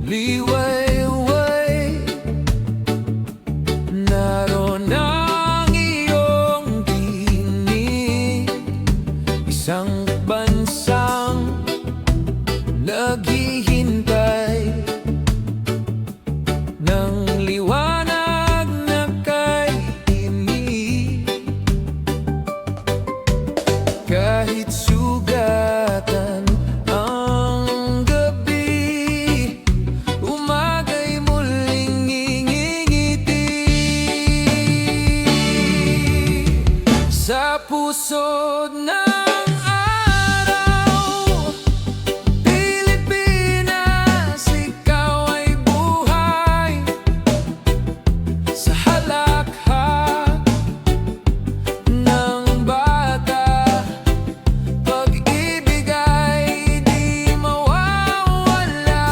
liwayway. Naroon ang iyong tinig, isang bansang naghihintay ng liwanag na kainit. Kahit sugatan ang gabi, umaga'y muling ngingiti. Sa pusod ng araw, Pilipinas, ikaw ay buhay. Sa halakhak ng bata, pag-ibig ay di mawawala.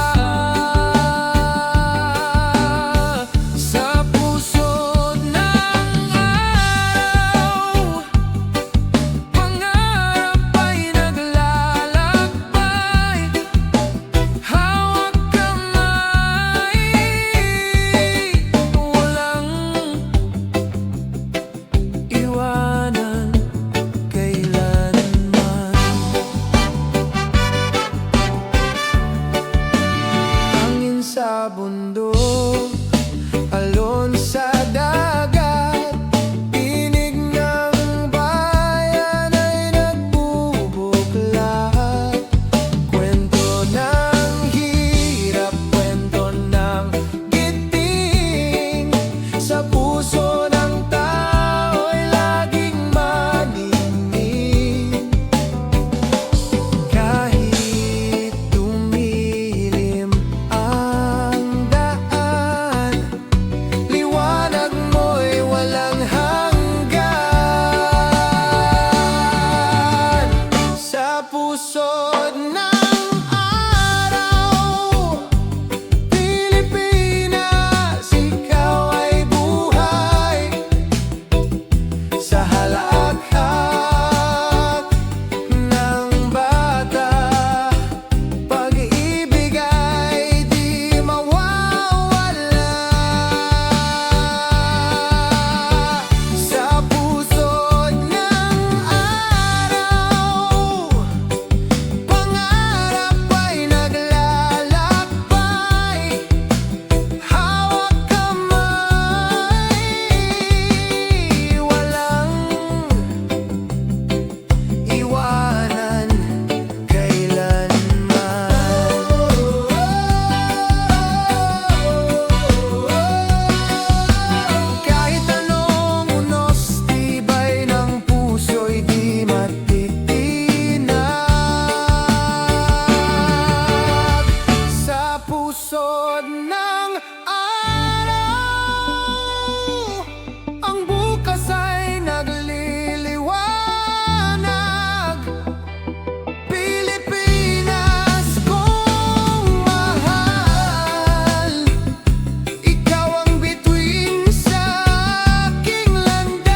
Sa pusod ng araw, pangarap ay naglalakbay. Hawak kamay, walang iwanan kailanman. Hangin sa bundok, alon sa dagat, tinig ng bayan ay nagbubuklat. Kwento ng hirap, kwento ng giting, sa puso ng tao'y laging maningning. Kahit dumilim ang daan, liwanag mo'y walang hanggan. Sa pusod ng araw, Pilipinas, ikaw ay buhay. Sa halakhak ng bata, pag-ibig ay di mawawala. Sa pusod ng araw, pangarap ay naglalakbay. Hawak kamay, walang iwanan kailanman. Kahit anong unos, tibay ng puso'y di matitinag. Sa pusod ng araw, ang bukas ay nagliliwanag. Pilipinas kong mahal, ikaw ang bituin sa aking landas.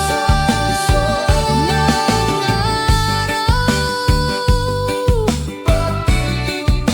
Sa pusod ng araw, pag-ibig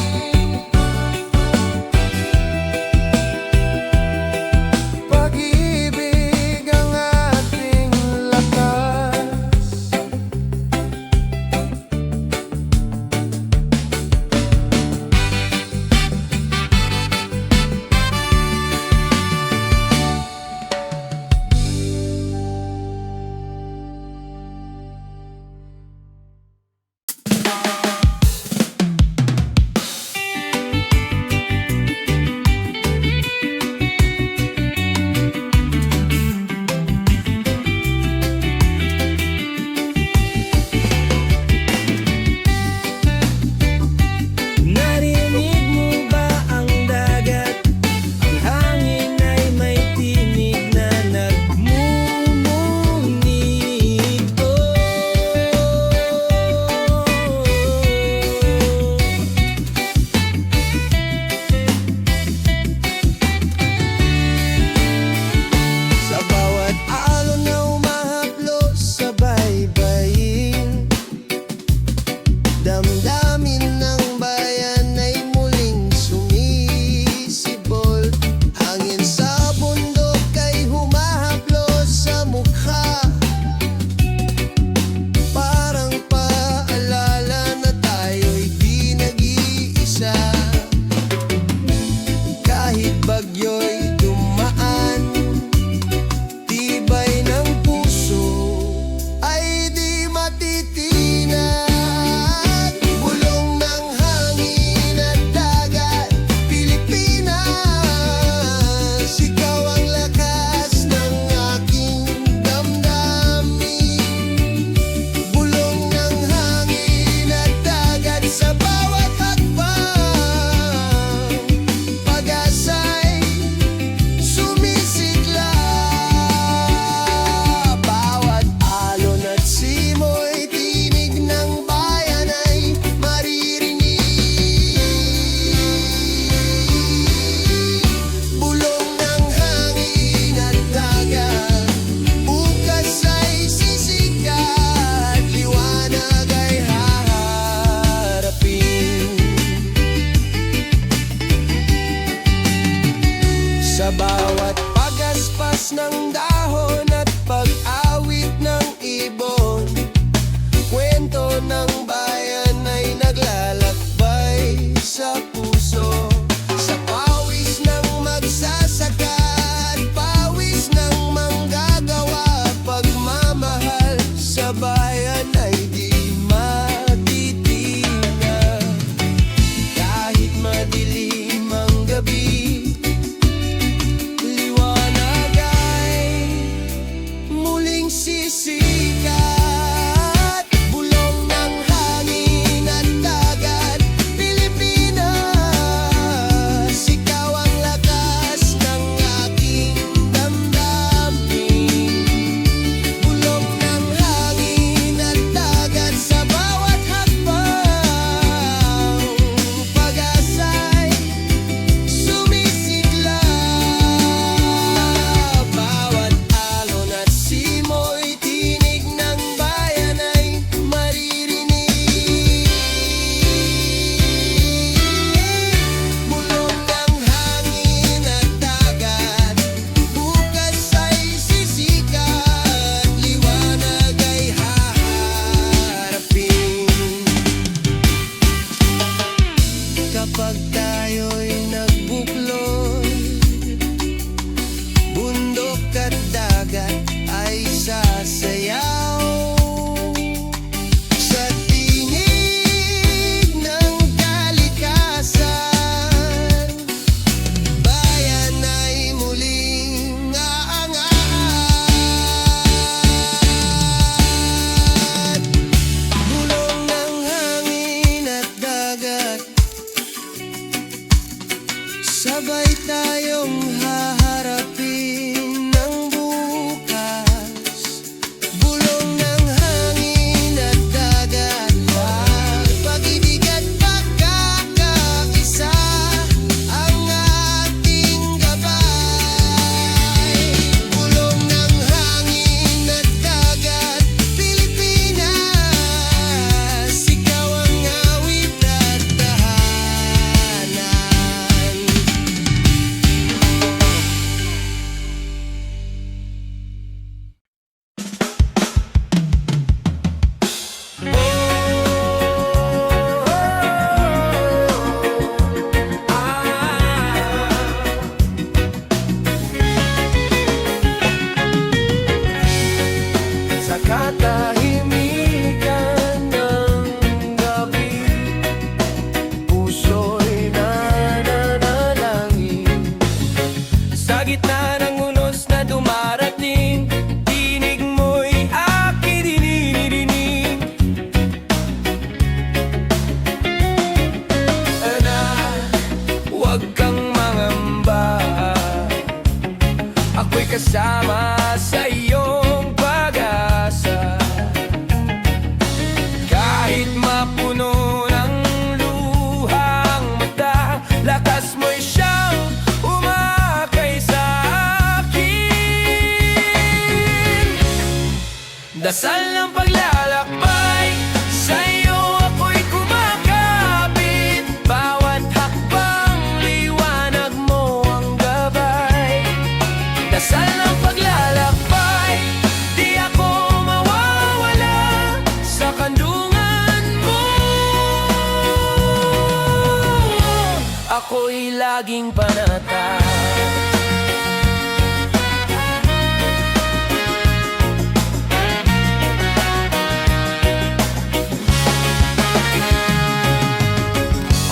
laging panatag.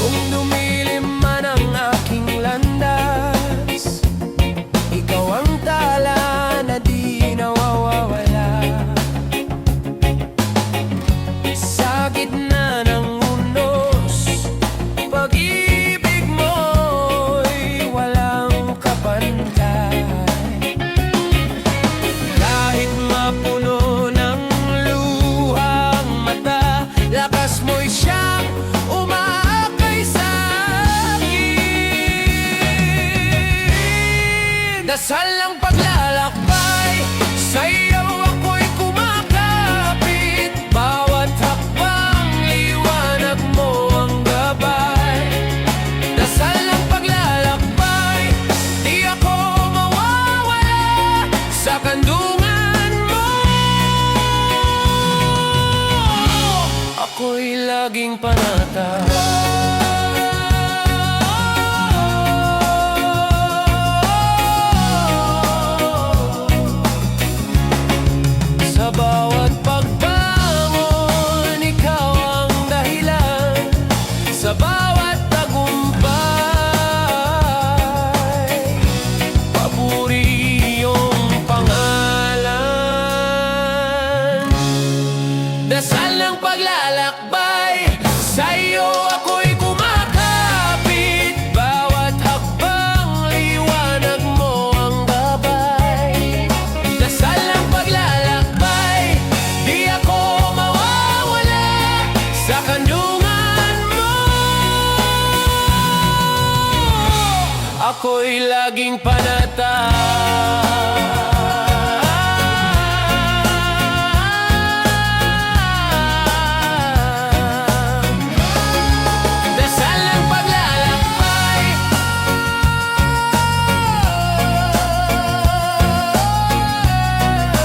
Kung lumilim man ang aking landas, ikaw ang tala na di nawawala. Sa gitna ng unos, pag-ibig mo'y walang kapantay. Kahit mapuno ng luhang mata, lakas mo'y siyang umaakay sa akin. Dasal ang paglalakbay, sa'yo ako'y kumakapit. Bawat hakbang, liwanag mo ang gabay. Dasal ang paglalakbay, di ako mawawala sa kandungan mo. Ako'y laging panatag. Sa bawat pagbangon, ikaw ang dahilan. Sa bawat tagumpay, papuri iyong pangalan. Dasal ng paglalakbay, sa'yo ako'y kumakapit. Bawat hakbang, liwanag mo ang gabay. Dasal ng paglalakbay, di ako mawawala sa kandungan mo. Ako'y laging panatag. Dasal ng paglalakbay,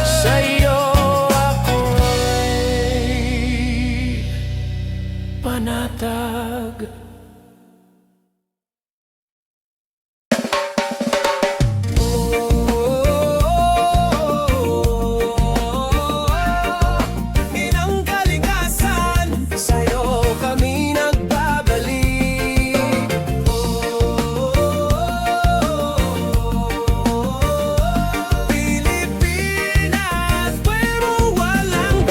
sa'yo ako'y panatag. Inang kalikasan, sa'yo kami nagbabalik. Pilipinas, pero walang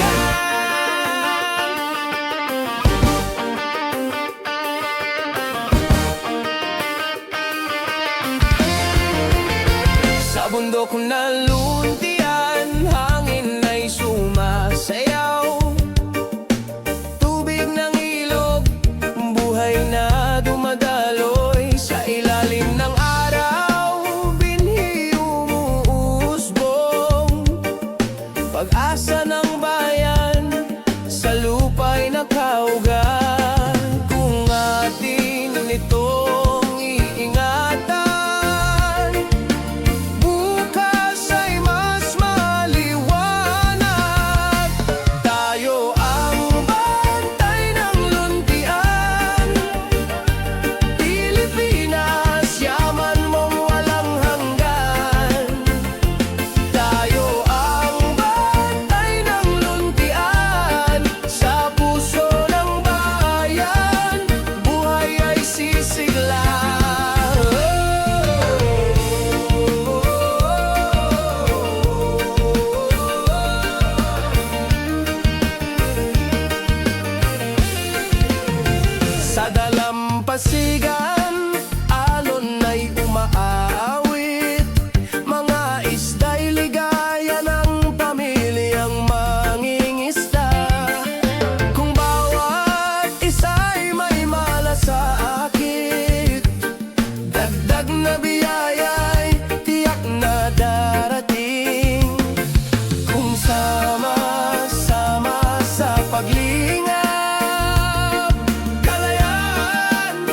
sa bundok na luntian, hangin ay sumasayaw. Tubig ng ilog, buhay na dumadaloy. Sa ilalim ng araw, binhi umuusbong. Pag-asa ng bayan, sa lupa'y nakaugat. Kung atin itong iingatan, bukas ay mas maliwanag. Tayo ang bantay ng luntian. Pilipinas, yaman mong walang hanggan. Tayo ang bantay ng luntian. Sa puso ng bayan, buhay ay sisigla. Sa dalampasigan, alon ay umaawit. Mga isda'y ligaya ng pamilyang mangingisda. Kung bawat isa'y may malasakit, dagdag na biyaya'y tiyak na darating. Kung sama-sama sa paglingap, kalayaan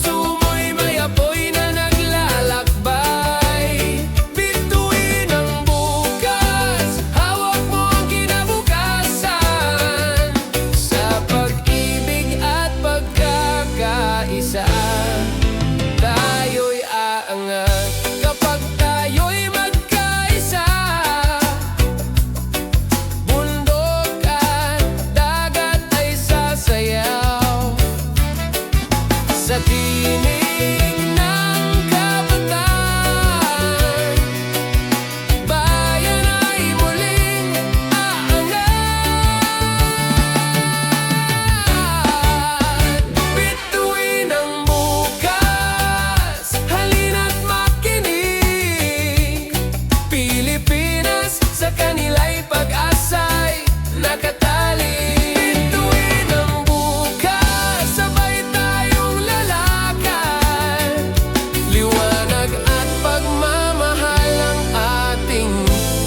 puso mo'y may apoy na naglalakbay. Bituin ang bukas, hawak mo ang kinabukasan. Sa pag-ibig at pagkakaisa, tayo'y aangat kapag tayo'y magkaisa. Bundok at dagat ay sasayaw sa tinig ng kabataan. Bayan ay muling aangat. Bituin ang bukas, halina't makinig. Pilipinas, sa kanila'y pag-asa'y nakatali. Bituin ang bukas, sabay tayong lalakad. Liwanag at pagmamahal ang ating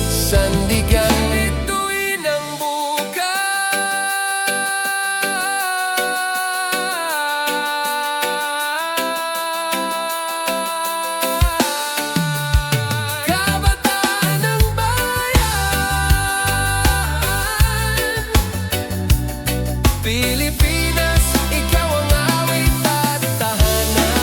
sandigan. Bituin ang bukas. Kabataan ng bayan, Pilipinas, ikaw ang awit at tahanan.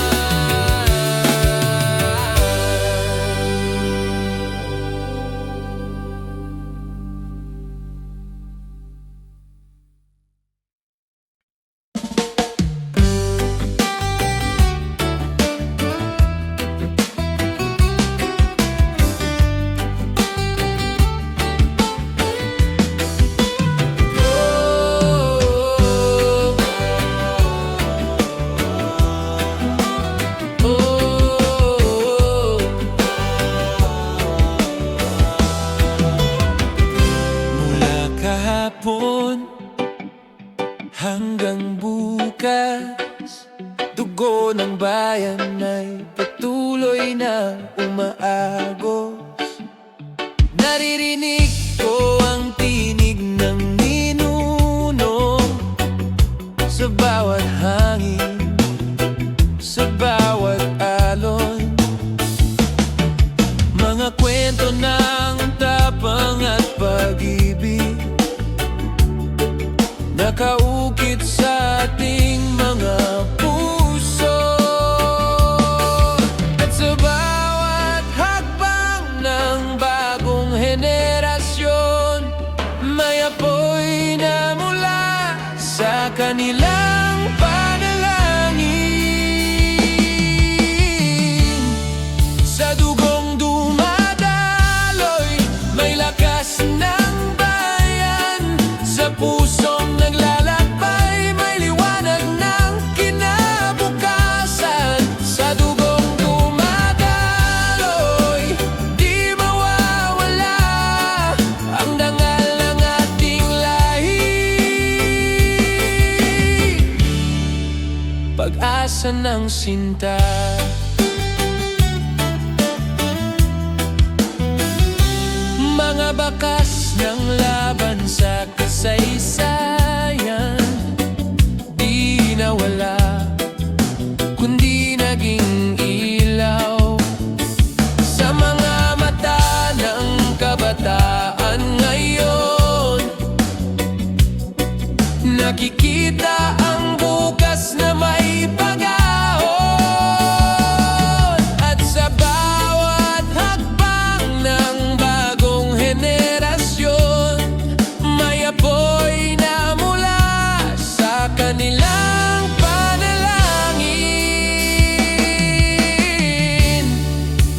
Mula kahapon hanggang bukas, dugo ng bayan ay patuloy na umaagos. Naririnig ko ang tinig ng ninuno sa bawat hangin, sa bawat alon. Mga kwento ng tapang at pag-ibig, nakaukit sa ating mga puso. At sa bawat hakbang ng bagong henerasyon, may apoy na mula sa kanilang panalangin. Sa dugong dumadaloy, may lakas ng bayan. Sa pusong naglalakbay, may liwanag ng kinabukasan. Sa dugong dumadaloy, di mawawala ang dangal ng ating lahi. Pag-asa ng sinta, mga bakas ng laban sa kasaysayan, di nawala, kundi naging ilaw sa mga mata ng kabataan ngayon. Nakikita ang bukas na may pag-ahon. At sa bawat hakbang ng bagong henerasyon, may apoy na mula sa kanilang panalangin.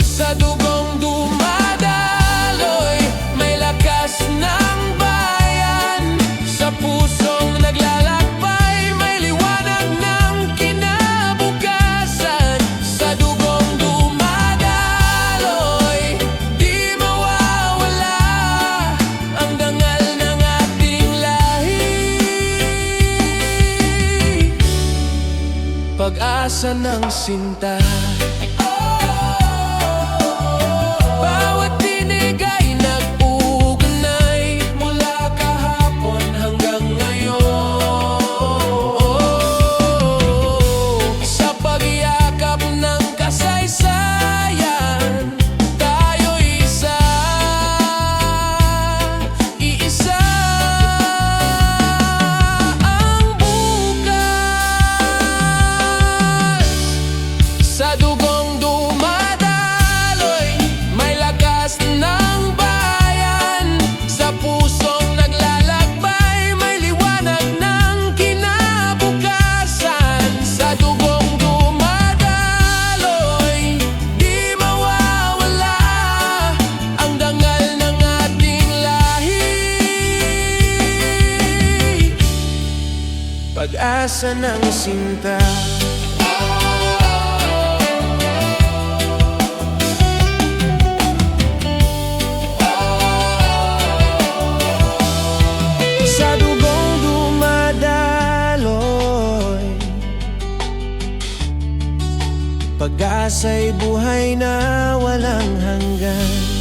Sa dugong dumadaloy, may lakas ng bayan. Sa pusong naglalakbay, may liwanag ng kinabukasan. Sa dugong dumadaloy, di mawawala ang dangal ng ating lahi. Pag-asa ng sinta, bawat tinig ay nag-uugnay mula kahapon hanggang ngayon. Sa pag-iyak Sa dugong dumadaloy, may lakas ng bayan. Sa pusong naglalakbay, may liwanag ng kinabukasan. Sa dugong dumadaloy, di mawawala ang dangal ng ating lahi. Pag-asa ng sinta. Sa dugong dumadaloy, pag-asa'y buhay na walang hanggan.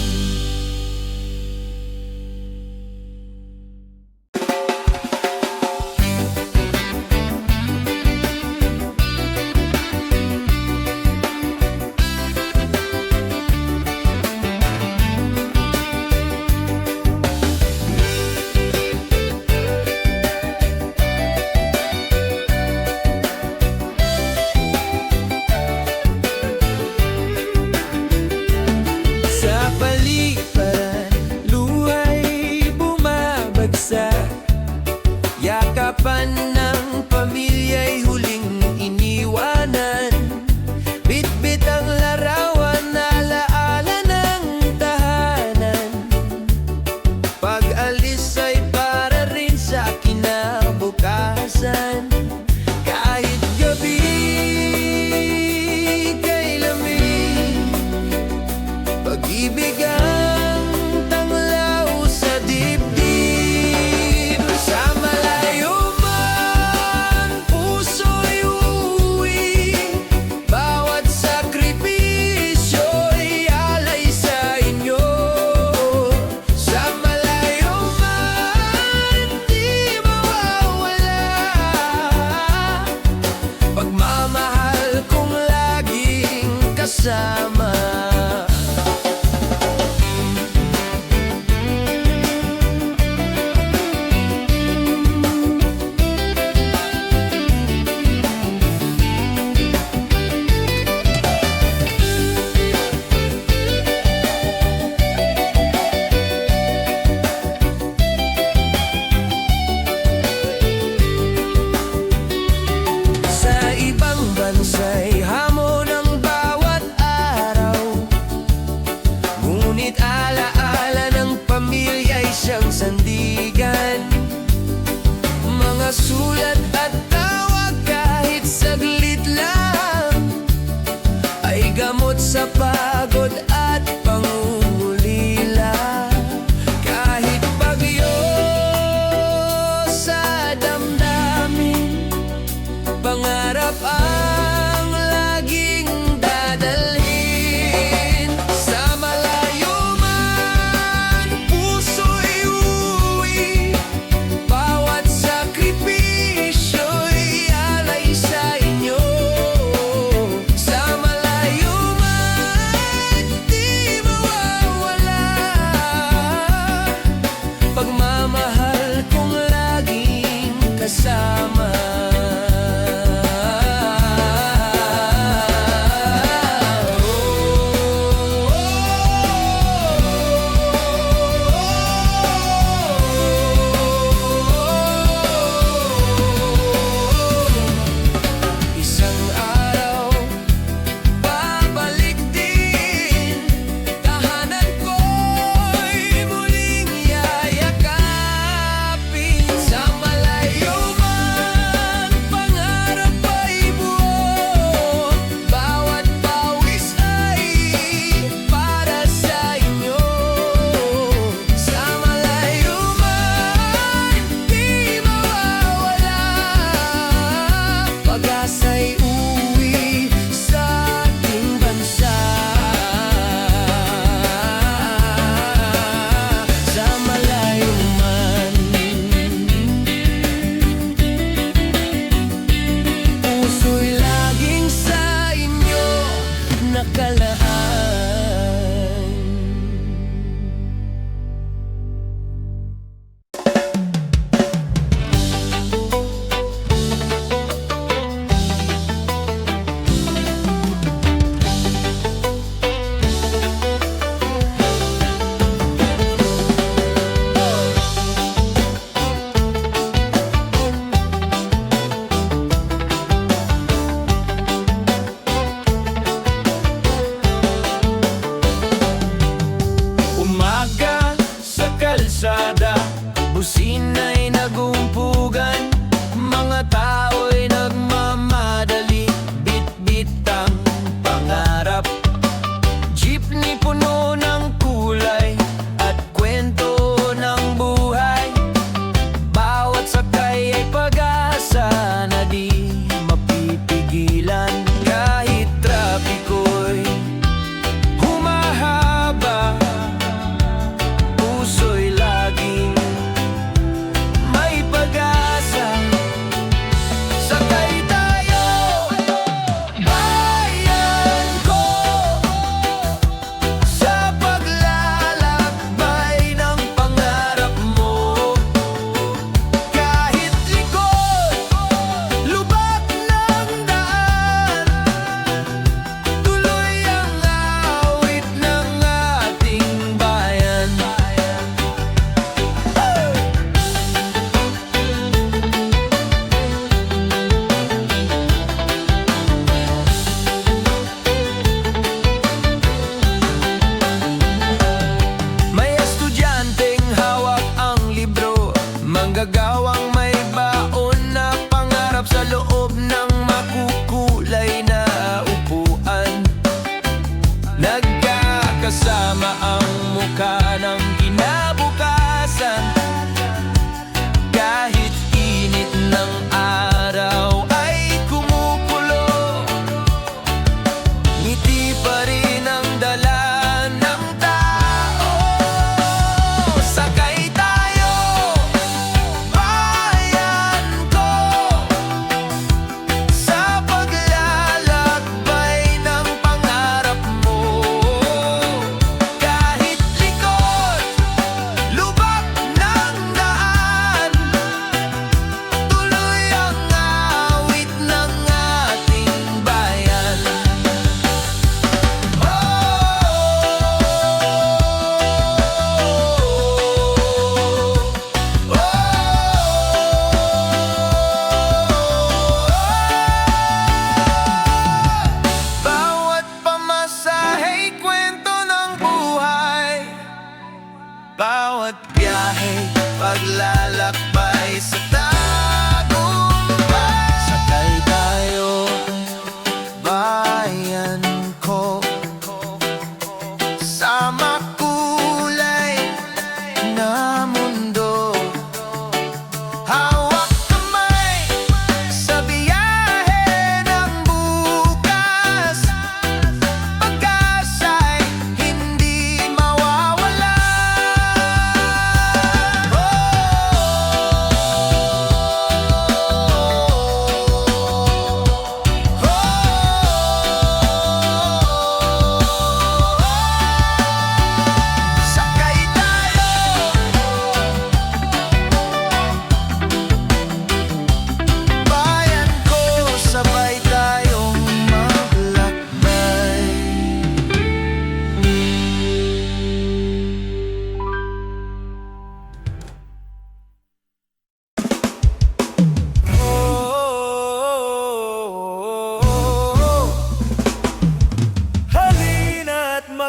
Yakapan ng pamilya'y huling iniwanan. Bitbit ang larawan, alaala ng tahanan. Pag-alis ay para rin sa kinabukasan. Kahit gabi kay lamig, pag-ibig ang tanglaw sa dibdib. Sama. Sa ibang bansa'y hamon ang bawat araw, ngunit alaala ng pamilya'y siyang sandigan. Mga sulat at tawag kahit saglit lang, ay gamot sa pagod at pangungulila. Kahit bagyo sa damdamin, pangarap ang laging dadalhin. Sa malayo man puso'y uwi, bawat sakripisyo'y alay sa inyo. Sa malayo man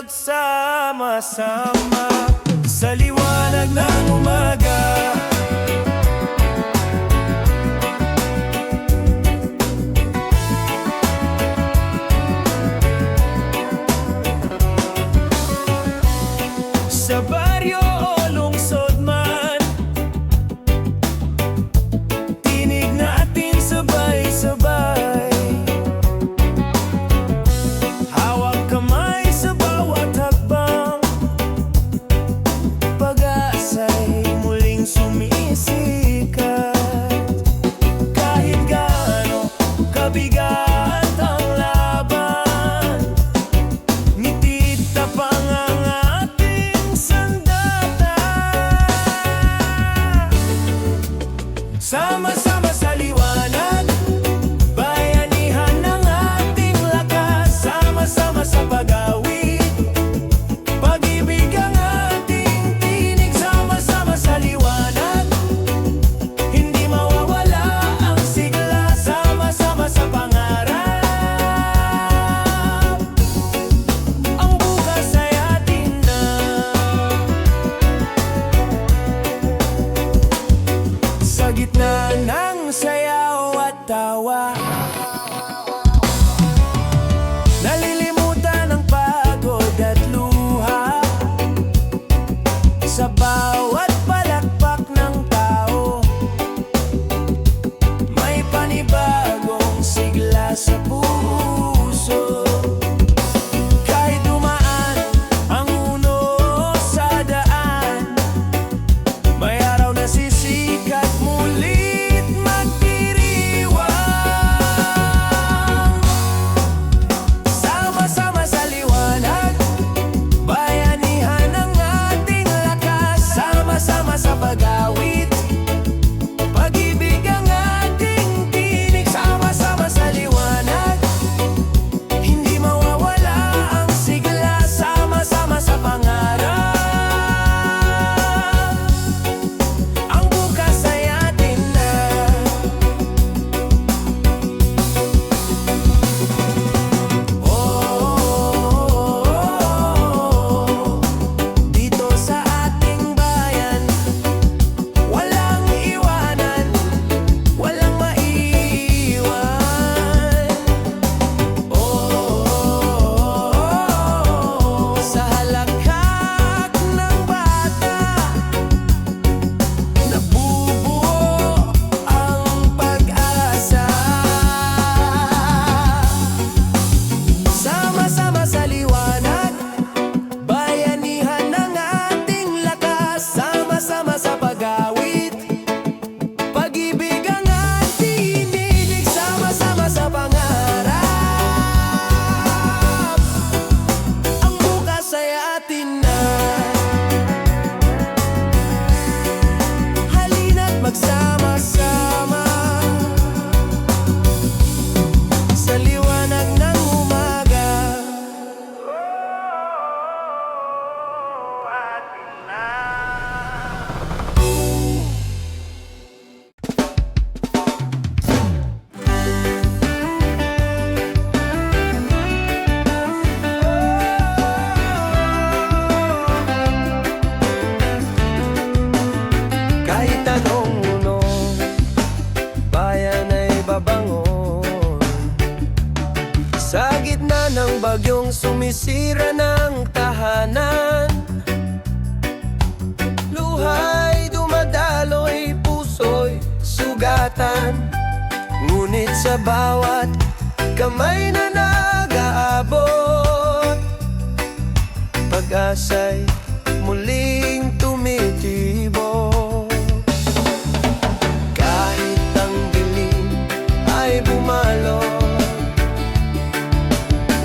magsama-sama sa liwanag ng umaga. Sa baryo o lungsod man, tinig natin sabay-sabay. Hawak kamay sa bawat hakbang, pag-asa'y muling sumisikat. Kahit gaano kabigat ang laban, ngiti tapang ang ating sandata. Sama-sama sa liwanag, bayanihan ng ating lakas. Sama-sama sa pag-awit, pag-ibig ang ating tinig. Sama-sama sa liwanag, hindi mawawala ang sigla. Sama-sama sa pangarap, ang bukas ay atin na. Sa gitna ng sayaw at tawa, nalilimutan ang pagod at luha. Sa bawat palakpak ng tao, may panibagong sigla sa puso. Kahit dumaan ang uno sa daan, may araw na sisikat, mulit magdiriwang. Sama-sama sa liwanag, bayanihan ng ating lakas. Sama-sama sa pag-awit, pag-ibig ang ating tinig. Sama-sama sa liwanag, hindi mawawala ang sigla. Sama-sama sa pangarap, ang bukas ay atin na. Dito sa ating bayan, walang iwanan, walang maiiwan. Sa halakhak ng bata, nabubuo ang pag-asa. Sama-sama sa liwanag, bayanihan ng ating lakas. Sama-sama sa pag-awit, pag-ibig ang ating tinig. Sama-sama sa pangarap, ang bukas ay atin na. Halina't magsama-sama sa liwanag ng umaga. Atin na. Kahit anong uno, bayan ay babangon. Sa gitna ng bagyong sumisira ng tahanan, luhay dumadaloy, puso'y sugatan. Ngunit sa bawat kamay na nag-aabot, pag-asa'y muling tumitibok. Kahit ang dilim ay bumalot,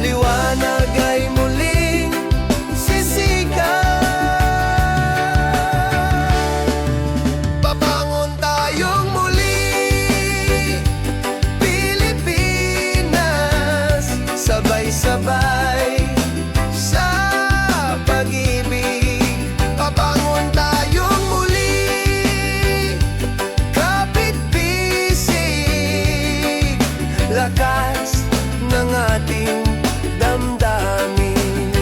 liwanag ay muling sisikat. Babangon tayong muli, Pilipinas, sabay-sabay sa pag-ibig. Babangon tayong muli, kapit-bisig, lakas ng ating damdamin.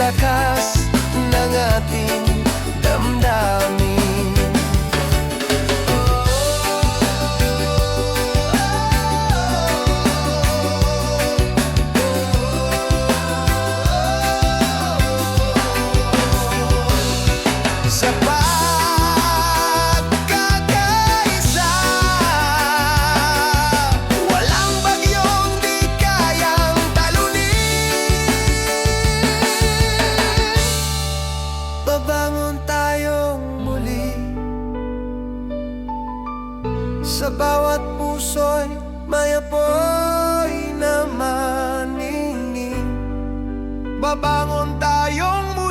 lakas ng ating damdamin. Sa pagkakaisa, walang bagyong di kayang talunin. Babangon tayong muli, sa bawat puso'y may apoy na maningning. Babangon tayong muli,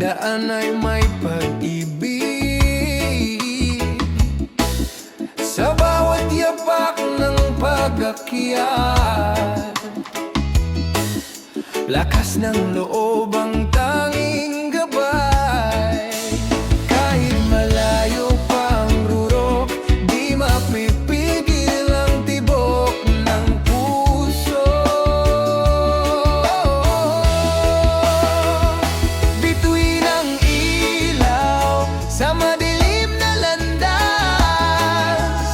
daan ay may pag-ibig. Sa bawat yapak ng pag-akyat, lakas ng loob ang tanging gabay. Kahit malayo pang rurok, di mapipigil ang tibok ng puso. Bituin ang ilaw sa madilim na landas,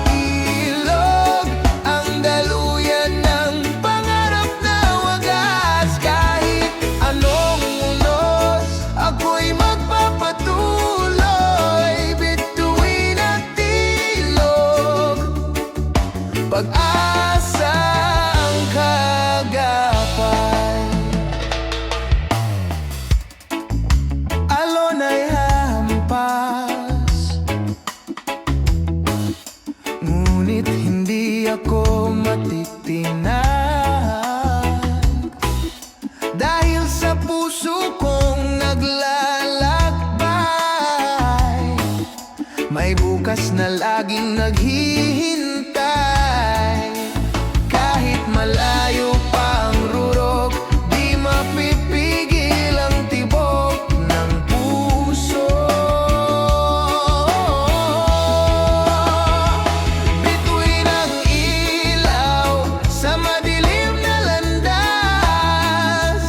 ilog ang daluyan ng pangarap na wagas. Kahit anong unos, ako'y magpapatuloy. Bituin at ilog, pag-asa ang kagapay. Alon ay hampas, ngunit hindi ako matitinag, dahil sa puso kong naglalakbay, may bukas na laging naghihintay. Kahit malayo pa ang rurok, di mapipigil ang tibok ng puso. Bituin ang ilaw sa madilim na landas,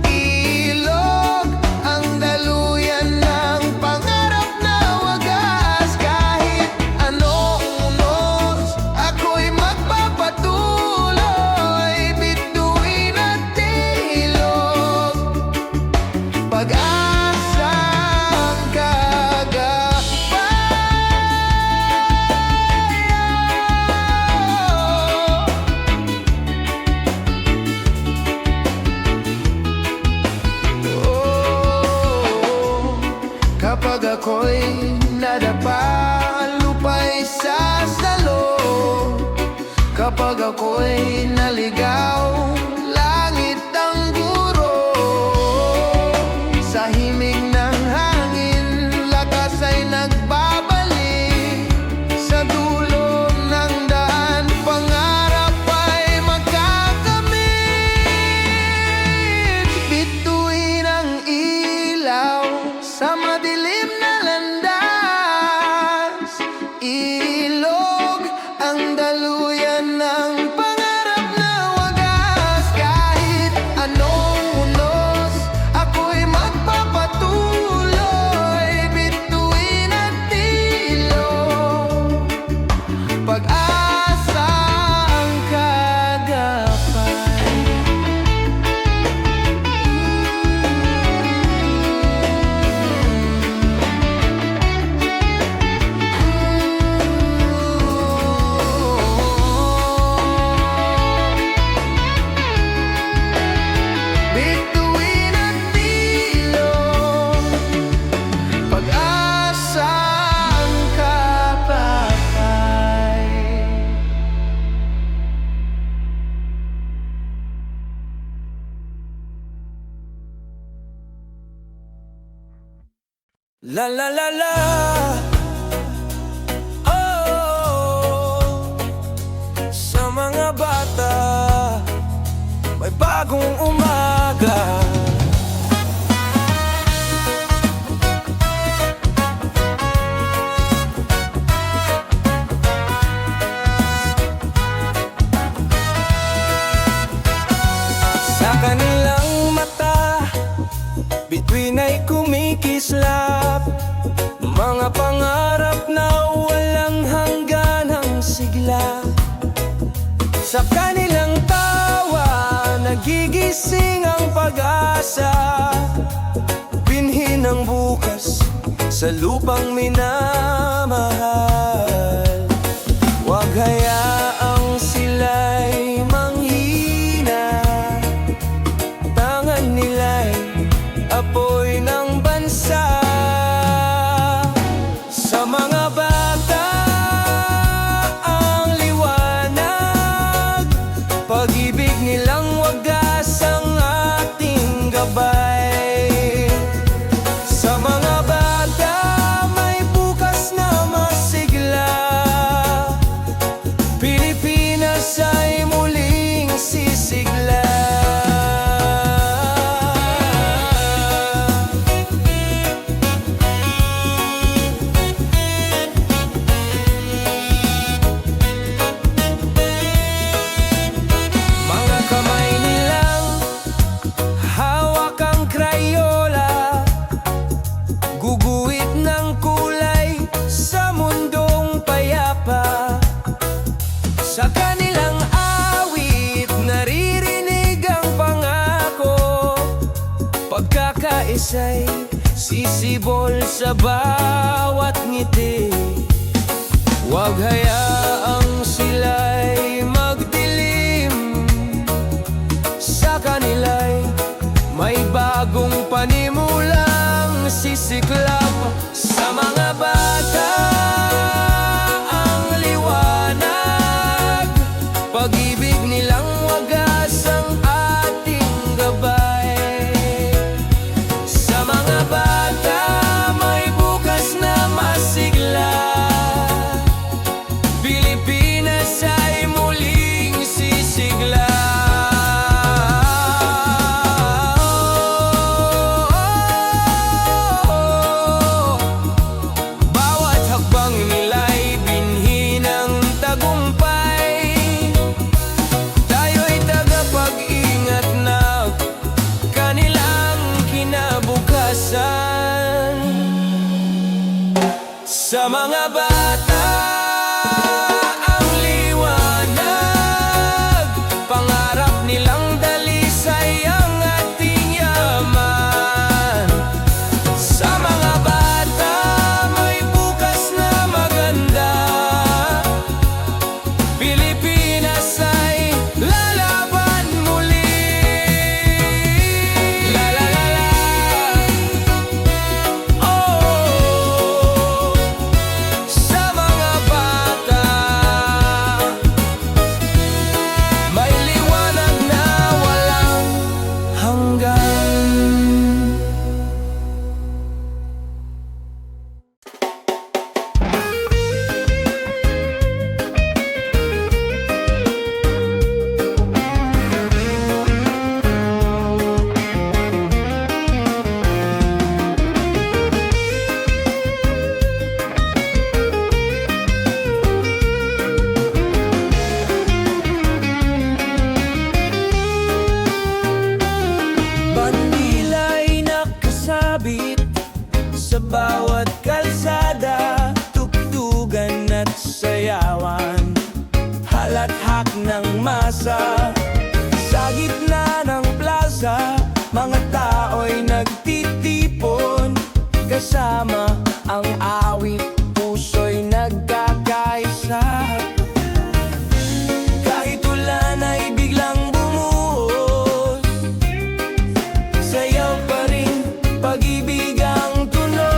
ilog ang daluyan ng pangarap na wagas. Kahit anong unos, ako'y magpapatuloy. Bituin at ilog, pag-asa ang kagapay. Kapag ako'y nadapa, lupa'y sasalo. Kapag ako'y naligaw, langit ang guro. Sa himig ng hangin, lakas ay nagbabalik. Sa dulo ng daan, pangarap ay magkakamit. Bituin ang ilaw sa madilim na landas, ilog ang daluyan ng pangarap La la la la. Oh, sa mga bata, may bagong umaga. Sa kanilang mata, bituin ay kumikislap, mga pangarap na walang hangganang sigla. Sa kanilang tawa, nagigising ang pag-asa, binhi ng bukas sa lupang minamahal. Huwag hayaang sila'y manghina, tangan nila'y apoy ng bansa. Sa mga bata ang liwanag, pag-ibig nilang wagas ang ating gabay. Sa mga bata may bukas na masigla, Pilipinas ay muling sisigla. Mga kamay nilang hawak ang Crayola, guguhit ng kulay sa mundong payapa. Sa kanilang awit, naririnig ang pangako, pagkakaisa'y sisibol sa bawat ngiti. Huwag hayaang sila'y magdilim, sa kanila'y may bagong panimulang sisiklab. Sa mga bata ang liwanag, pag-ibig nilang wagas ang ating gabay. Sa mga bata may bukas na masigla, Pilipinas ay muling sisigla. Bawat hakbang nila'y binhi ng tagumpay, tayo'y tagapag-ingat na kanilang kinabukasan. Sa mga bata ang liwanag, pangarap nilang dalisay ang ating yaman. Sa mga bata may bukas na maganda, Pilipinas ay lalaban muli. La la la la. Oh, sa mga bata may liwanag na walang hanggan. Bandila'y nakasabit sa bawat kalsada, tugtugan at sayawan, halakhak ng masa. Sa gitna ng plaza, mga tao'y nagtitipon, kasama ang awit, puso'y nagkakaisa. Kahit ulan ay biglang bumuhos, sayaw pa rin, pag-ibig ang tunog.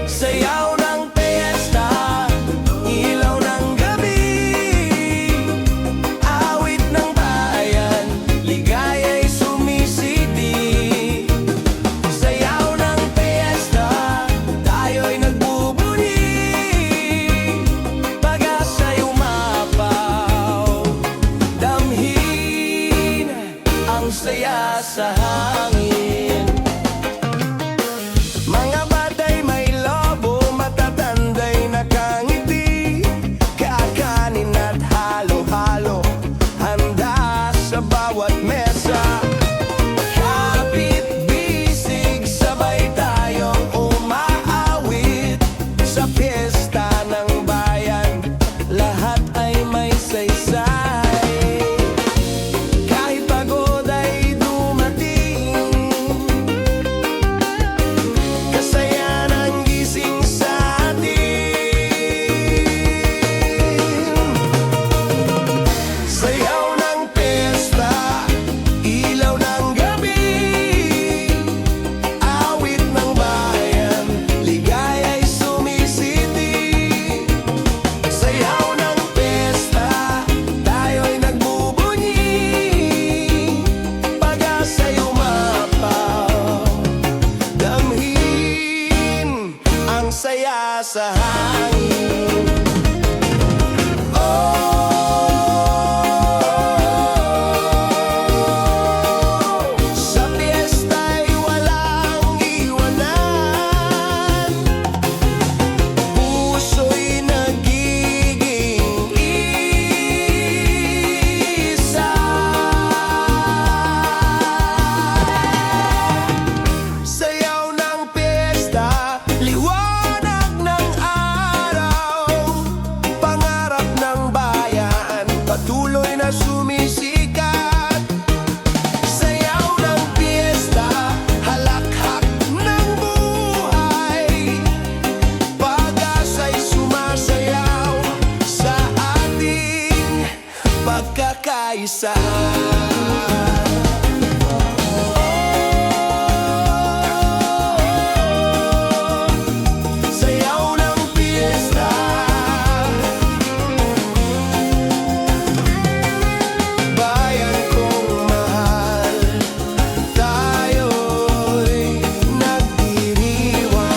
Sayaw ng piyesta, ilaw ng gabi, awit ng bayan, ligaya'y sumisidi. sa hangin. Sa piyesta'y walang iwanan, puso'y nagiging isa. Sayaw ng piyesta, liwanag ng araw, pangarap ng bayan, patuloy na sumisikat. Sayaw ng piyesta, halakhak ng buhay, pag-asa'y sumasayaw sa ating pagkakaisa. Sayaw ng piyesta, bayan kong mahal, tayo'y nagdiriwang.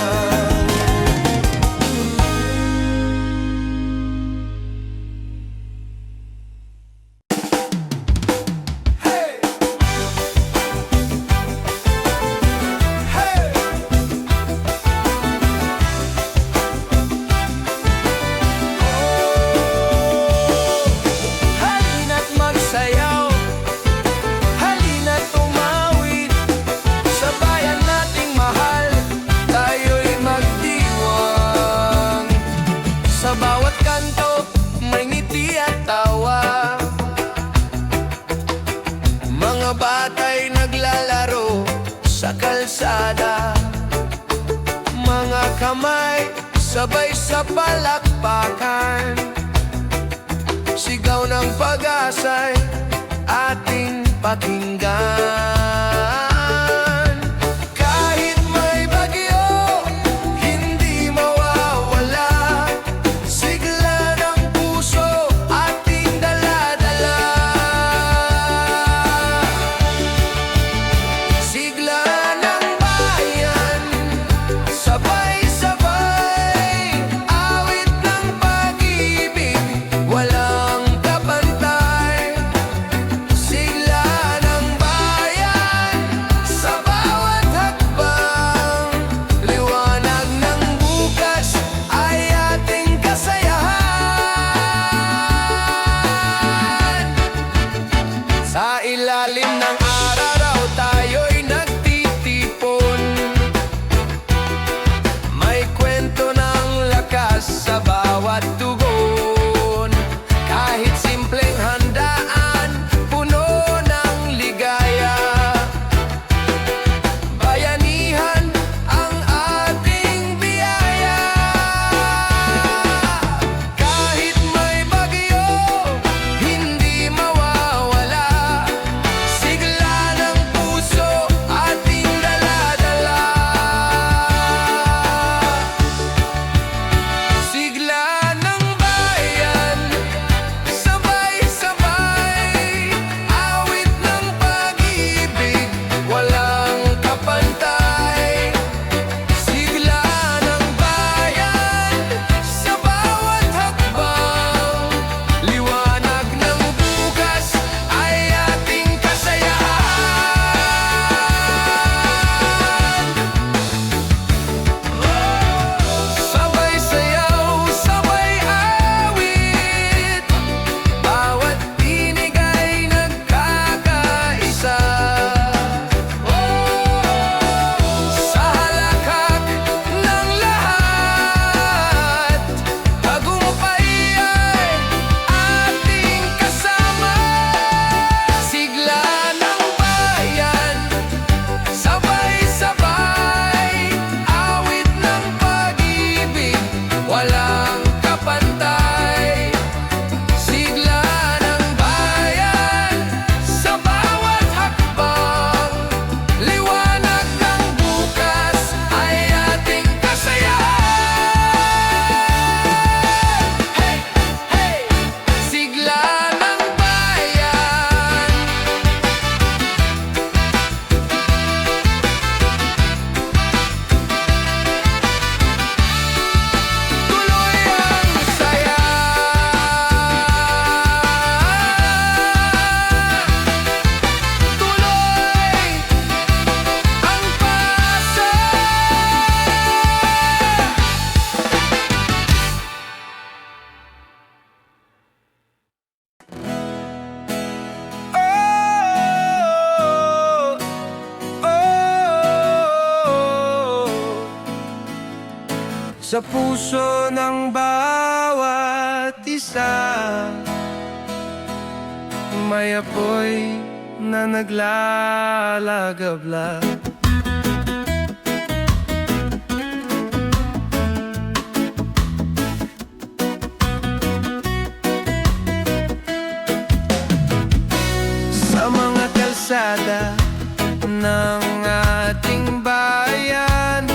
Hey! Hey! Halina't magsayaw, halina't umawit, sa bayan nating mahal, tayo'y magdiwang. Sa bawat kanto, may ngiti at tawa, mga bata'y naglalaro sa kalsada, mga kamay sabay sa palakpakan, sigaw ng pag-asa'y ating pakinggan. Kahit may bagyo, hindi mawawala, sigla ng puso ating dala-dala. Sigla ng bayan, sabay-sabay, awit ng pag-ibig, walang kapantay. Sigla ng bayan, sa puso ng bawat isa. May apoy na naglalagabla. Sa mga kalsada ng ating bayan,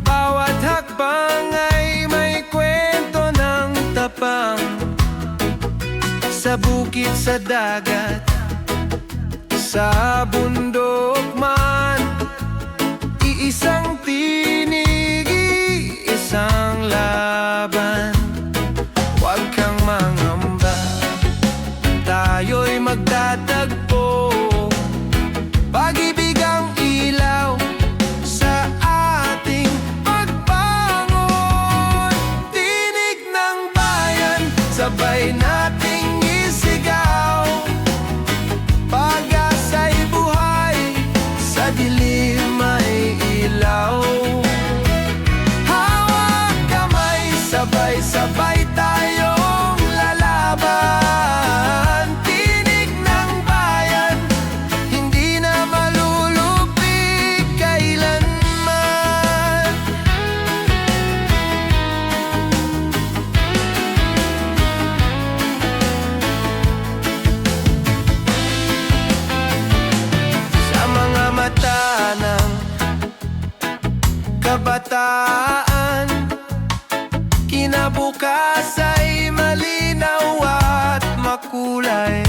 bawat hakbang ay may kwento ng tapang. Sa bukid, sa dagat, sa bundok man, iisang tinig, isang laban. Huwag kang mangamba, tayo'y magtatagpo. Pag-ibig ang ilaw sa ating pagbangon. Tinig ng bayan, sabay nating isigaw. Pag-asa'y buhay, sa dilim ay ilaw. Hawak kamay, sabay-sabay tayong lalaban. Tinig ng bayan, hindi na malulupig kailanman. Sa mga mata ng kabataan, kinabukas ay malinaw at makulay.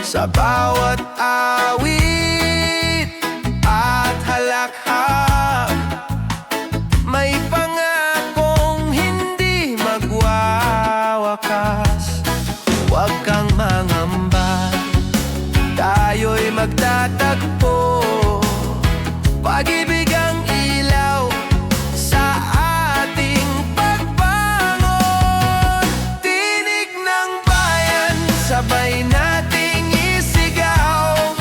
Sa bawat awit at halakhak, may pangakong hindi magwawakas. Huwag kang mangamba, tayo'y magtatagpo. Pag-ibig ang ilaw sa ating pagbangon. Tinig ng bayan, sabay nating isigaw.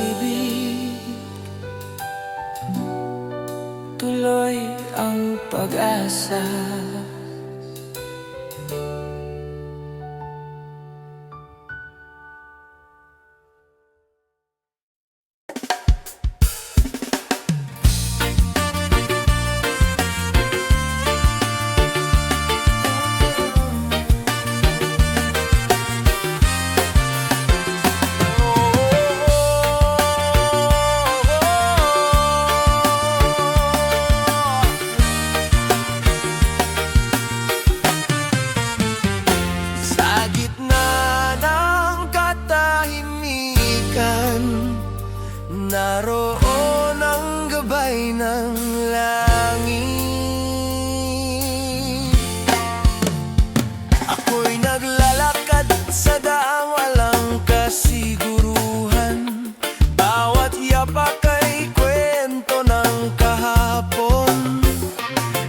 pag-ibig, tuloy ang pag-asa. Sa gitna ng katahimikan, naroon ang gabay ng langit. Ako'y naglalakad sa daang walang kasiguruhan. Bawat yapak ay kwento ng kahapon.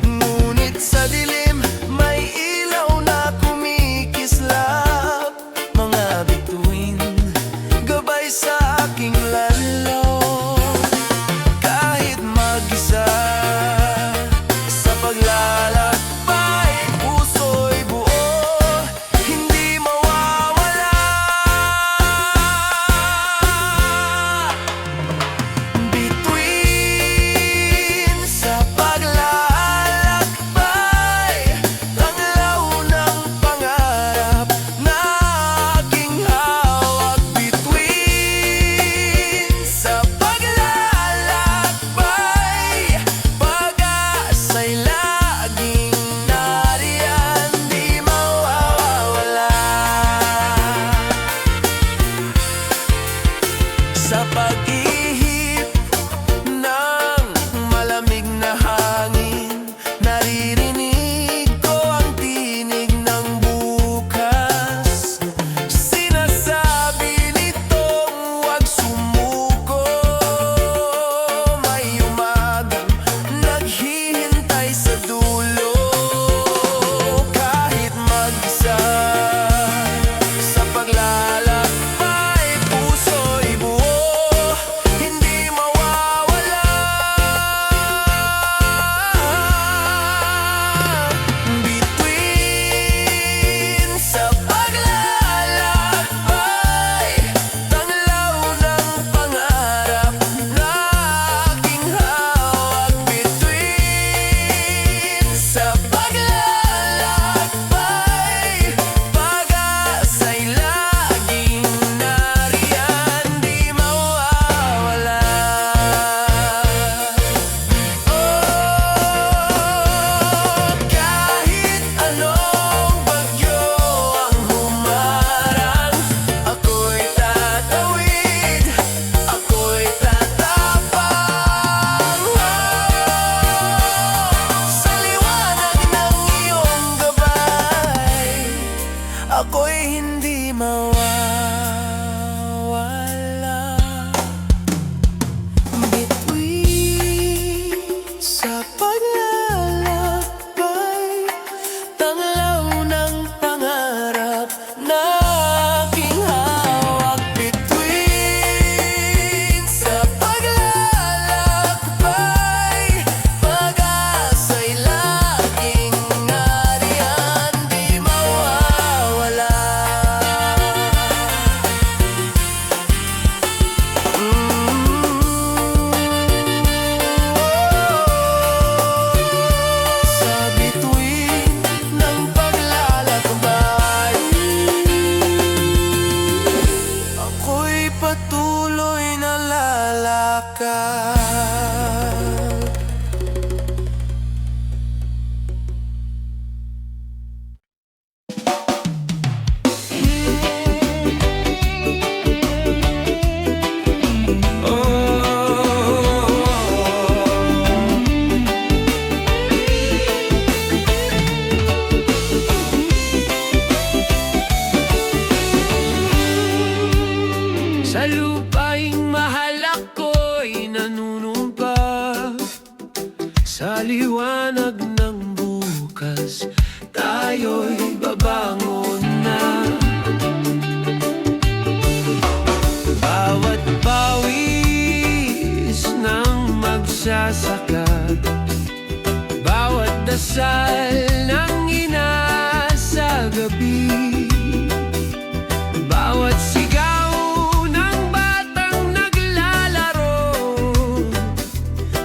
Ngunit sa dilim may ilaw na kumikislap. Mga bituin, gabay sa aking lalaw. Kahit mag-isa sa paglalakbay, puso'y buo, hindi mawawala. Bituin sa paglalakbay, tanglaw ng pangarap na aking hawak. Bituin sa paglalakbay, pag-asa'y laging nariyan, di mawawala. Sa pag-ihip ng malamig na hangin, naririnig ko ang tinig ng bukas. Sinasabi nitong huwag sumuko. May umagang naghihintay sa dulo. Kahit mag-isa sa paglalakbay, puso'y buo, magsasaka. Bawat dasal ng ina sa gabi, bawat sigaw ng batang naglalaro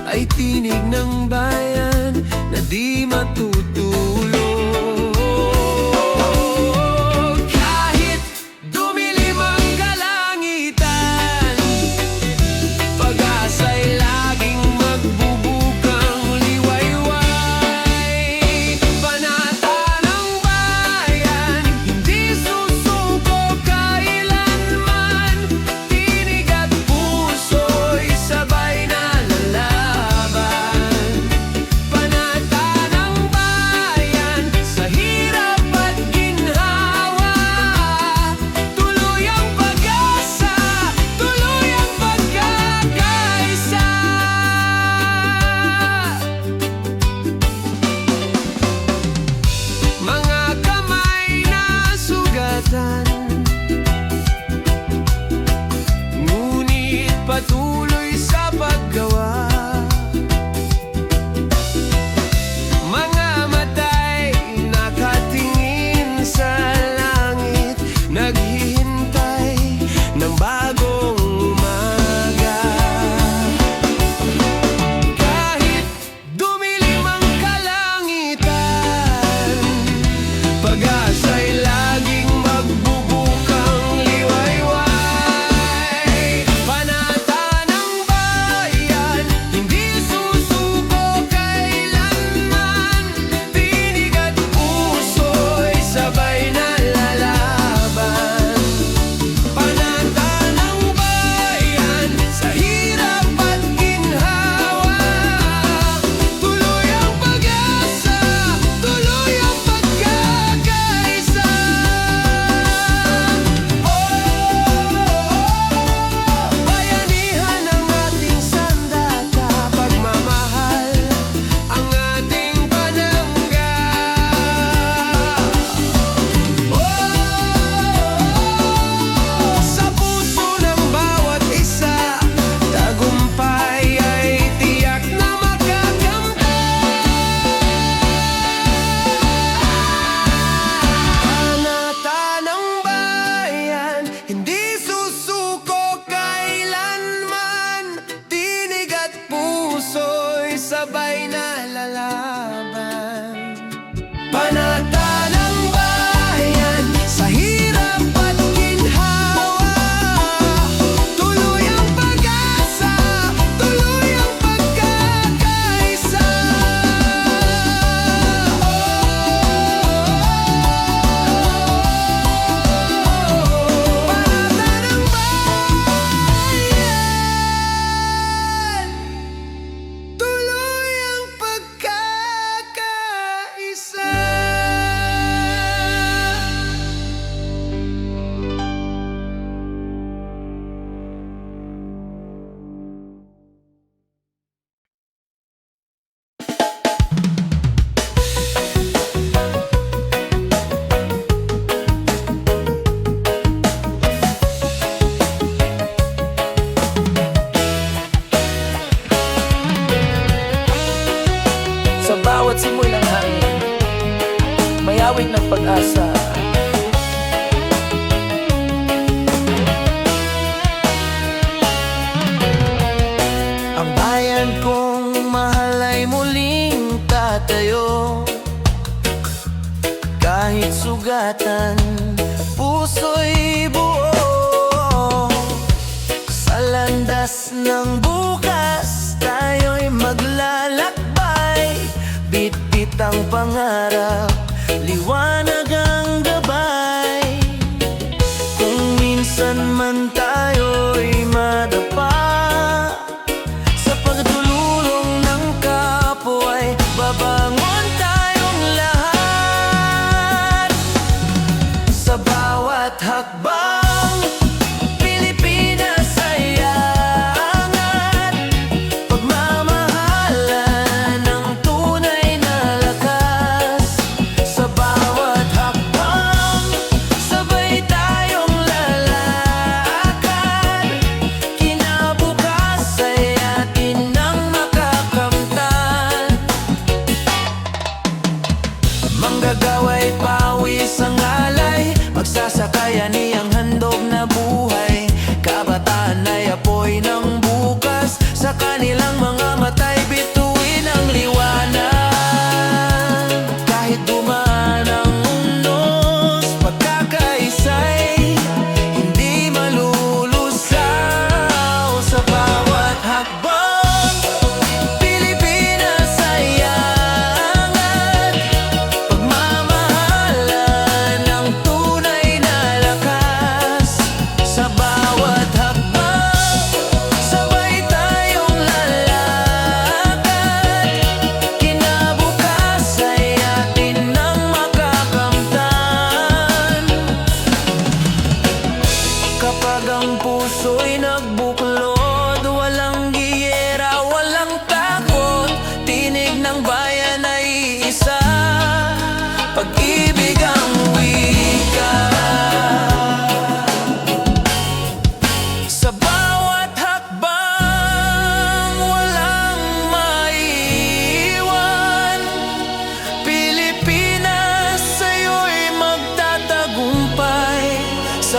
ay tinig ng bayan na di matutulog. Kahit dumilim ang kalangitan, pag-asa'y laging magbubukang liwayway. Panata ng bayan, hindi susuko kailanman. Tinig at puso'y sabay na lalaban. Panata ng bayan, sa hirap at ginhawa, tuloy ang pag-asa, tuloy ang pagkakaisa. Mga kamay na sugatan, ngunit patuloy sa paggawa. Mga mata'y nakatingin sa langit, naghihintay ng bagong umaga. Kahit dumilim ang kalangitan, pag-asa'y laging magbubukang liwayway. Panata ng bayan, hindi susuko kailanman. Tinig at puso'y sabay na lalaban. Panata ng bayan, sa hirap at ginhawa, tuloy ang pag-asa, tuloy ang pagkakaisa. Bayanihan ang ating sandata, pagmamahal ang ating panangga. Sa puso ng bawat isa, tagumpay ay tiyak na makakamtan. Panata ng bayan, hindi susuko kailanman. Tinig at puso'y sabay na lalaban. Panata ng bayan, sa hirap at ginhawa, tuloy ang pag-asa, tuloy ang pagkakaisa. Panata ng bayan, tuloy ang pagkakaisa. Sa bawat simoy ng hangin, may awit ng pag-asa. Ang bayan kong mahal ay muling tatayo. Kahit sugatan, puso'y buo. Sa landas ng bukas, tayo'y maglalakbay. Bit-bit ang pangarap, liwanag ang gabay. Kung minsan man tayo'y madapa sa pagdululong ng kapwa, babangon tayong lahat. Sa bawat hakbang, Pilipinas ay aangat. Pagmamahalan ng tunay na lakas. Sa bawat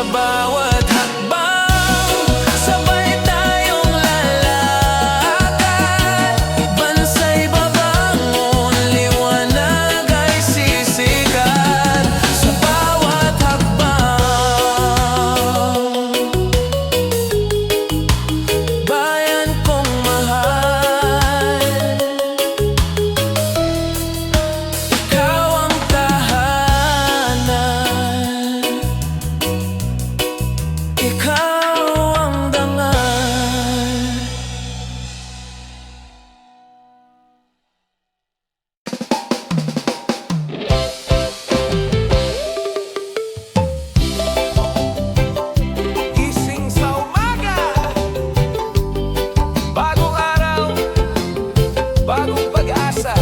bawat hakbang, sabay tayong lalakad. Bansa'y babangon, liwanag ay sisikat. Sa bawat hakbang, bayan kong mahal, ikaw ang tahanan, ikaw ang dangal. Gising sa umaga, bagong araw, bagong pag-asa.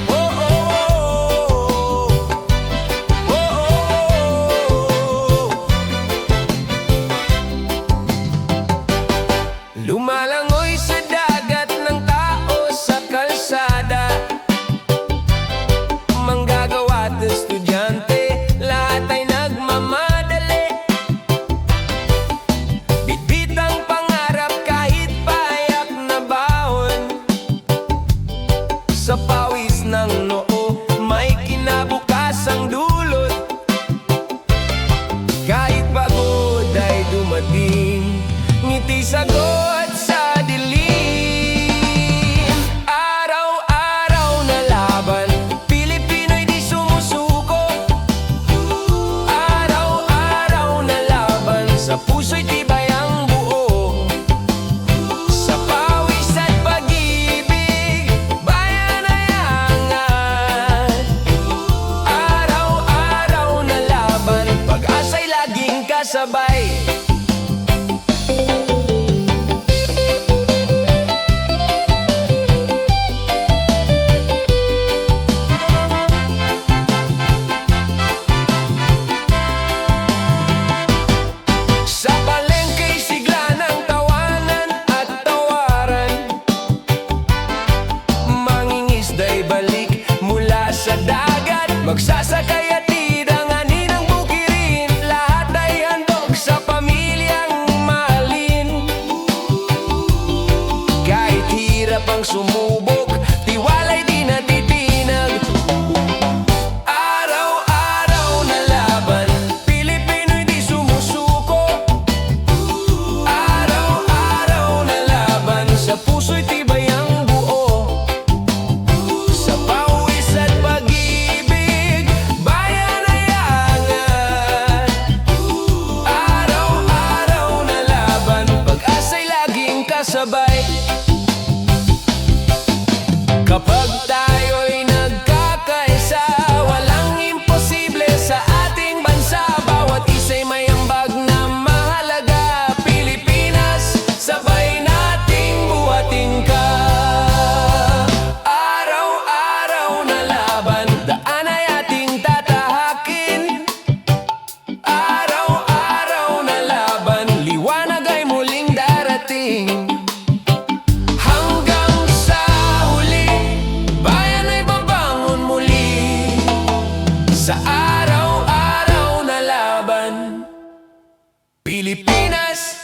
Oh, oh, oh, oh, oh. Lumalangoy sa dagat ng tao sa kalsada, manggagawa at estudyante, lahat ay nagmamadali. Bitbit ang pangarap kahit payak na baon, sa pawis ng noo may kinabukasang dulot. Kahit pagod ay dumating, ngiti sagot sa dilim. Araw-araw na laban, Pilipino'y di sumusuko. Araw-araw na laban, sa puso'y tibay ang buo. Sa pawis at pag-ibig, bayan ay angat. Araw-araw na laban, pag-asa'y laging kasabay. Sa palengke'y sigla ng tawanan at tawaran, mangingisda'y balik mula sa dagat, magsasakay at idanganin ang bukirin, lahat ay handog sa pamilyang mahalin. Kahit hirap ang sumubok, tiwala'y di natitinag. Araw-araw na laban, Pilipino'y di sumusuko. Araw-araw na laban, sa puso'y tibay ang buo. Sa pawis at pag-ibig, bayan ay angat. Araw-araw na laban, pag-asa'y laging kasabay. Kapag tayo'y nagkakaisa, walang imposible sa ating bansa. Bawat isa'y may ambag na mahalaga. Pilipinas, sabay nating buhatin ka. Araw-araw na laban, daan ay ating tatahakin. Araw-araw na laban, liwanag ay muling darating. Hanggang sa huli, bayan ay babangon muli. Sa araw-araw na laban, Pilipinas,